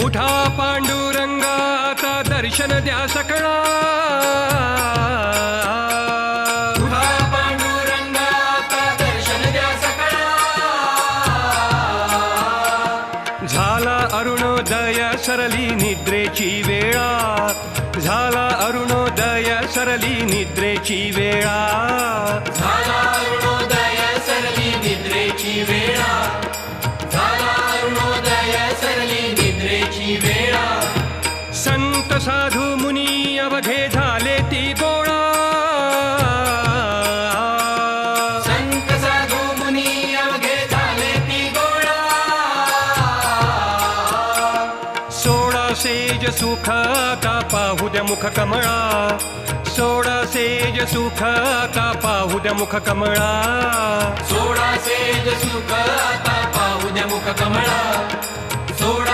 उठा पांडुरंगा आता दर्शन द्या सकळा. उठा पांडुरंगा आता दर्शन द्या सकळा. झाला अरुणोदय सरली निद्रेची वेळा. झाला अरुणोदय सरली निद्रेची वेळा. झाला अरुणोदय सरली निद्रेची वेळा. झाला अरुणोदय सरली निद्रेची वेळा. संत साधू मुनी अवघे झाले ती गोळा. संत साधू मुनी अवघे झाले ती गोळा. सोडा सेज सुख आता पाहू द्या मुख कमळा. सोडा सेज सुख आता पाहू द्या मुख कमळा. सोडा सेज सुख आता पाहू द्या मुख कमळा. सोडा